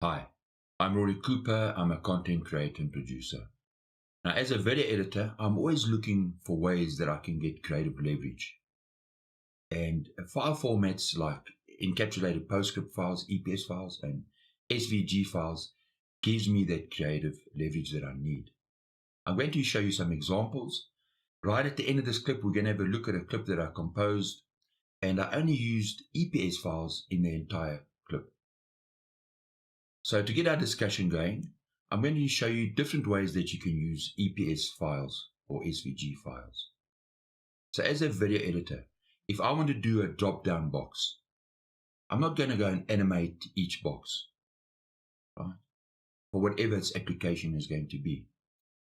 Hi, I'm Rory Cooper. I'm a content creator and producer. Now, as a video editor, I'm always looking for ways that I can get creative leverage. And file formats like encapsulated PostScript files, EPS files, and SVG files gives me that creative leverage that I need. I'm going to show you some examples. Right at the end of this clip, we're going to have a look at a clip that I composed, and I only used EPS files in the entire clip. So to get our discussion going, I'm going to show you different ways that you can use EPS files or SVG files. So as a video editor, if I want to do a drop-down box, I'm not going to go and animate each box, right? For whatever its application is going to be.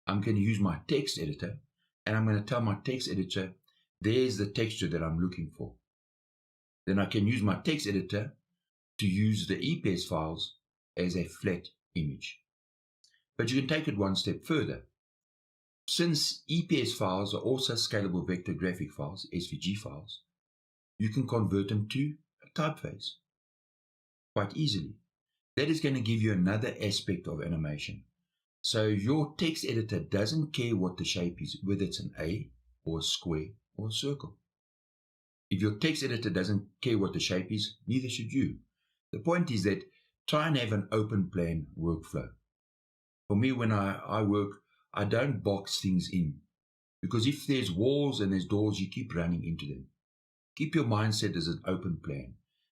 I'm going to use my text editor, and I'm going to tell my text editor, there's the texture that I'm looking for. Then I can use my text editor to use the EPS files as a flat image. But you can take it one step further. Since EPS files are also scalable vector graphic files, SVG files, you can convert them to a typeface quite easily. That is going to give you another aspect of animation. So your text editor doesn't care what the shape is, whether it's an A or a square or a circle. If your text editor doesn't care what the shape is, neither should you. The point is that try and have an open plan workflow. For me, when I work, I don't box things in, because if there's walls and there's doors, you keep running into them. Keep your mindset as an open plan,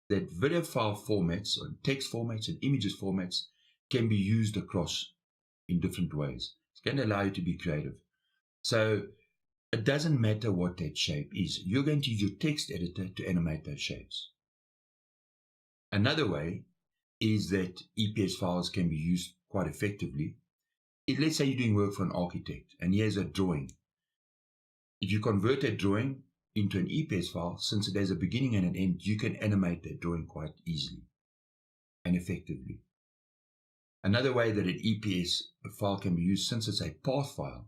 that video file formats and text formats and images formats can be used across in different ways. It's going to allow you to be creative. So it doesn't matter what that shape is. You're going to use your text editor to animate those shapes. Another way is that EPS files can be used quite effectively. Let's say you're doing work for an architect and he has a drawing. If you convert that drawing into an EPS file, since it has a beginning and an end, you can animate that drawing quite easily and effectively. Another way that an EPS file can be used, since it's a path file,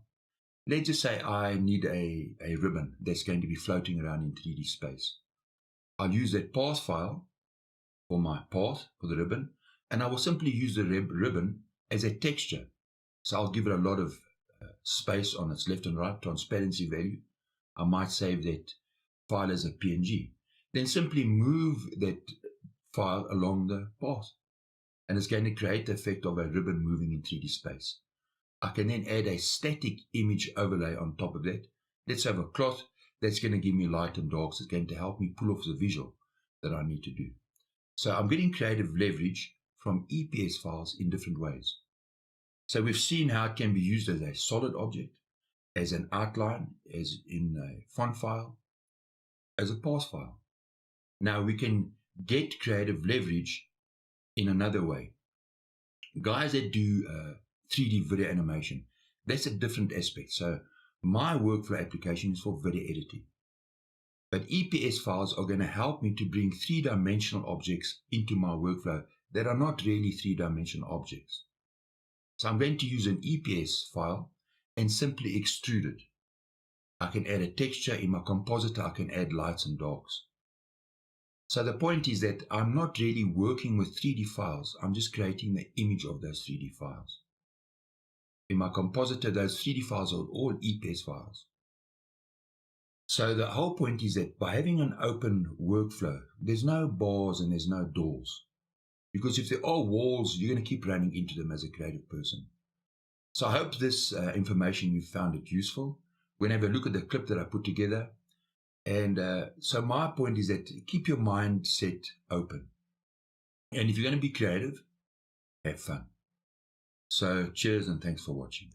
let's just say I need a ribbon that's going to be floating around in 3D space. I'll use that path file for my path for the ribbon, and I will simply use the ribbon as a texture. So I'll give it a lot of space on its left and right, transparency value. I might save that file as a PNG. Then simply move that file along the path, and it's going to create the effect of a ribbon moving in 3D space. I can then add a static image overlay on top of that. Let's have a cloth that's going to give me light and darks. It's going to help me pull off the visual that I need to do. So I'm getting creative leverage from EPS files in different ways. So we've seen how it can be used as a solid object, as an outline, as in a font file, as a path file. Now we can get creative leverage in another way. Guys that do 3D video animation, that's a different aspect. So my workflow application is for video editing. But EPS files are going to help me to bring three-dimensional objects into my workflow that are not really three-dimensional objects. So I'm going to use an EPS file and simply extrude it. I can add a texture in my compositor. I can add lights and darks. So the point is that I'm not really working with 3D files. I'm just creating the image of those 3D files. In my compositor, those 3D files are all EPS files. So the whole point is that by having an open workflow, there's no bars and there's no doors. Because if there are walls, you're going to keep running into them as a creative person. So I hope this information, you found it useful. We're going to have a look at the clip that I put together. And so my point is that keep your mindset open. And if you're going to be creative, have fun. So cheers and thanks for watching.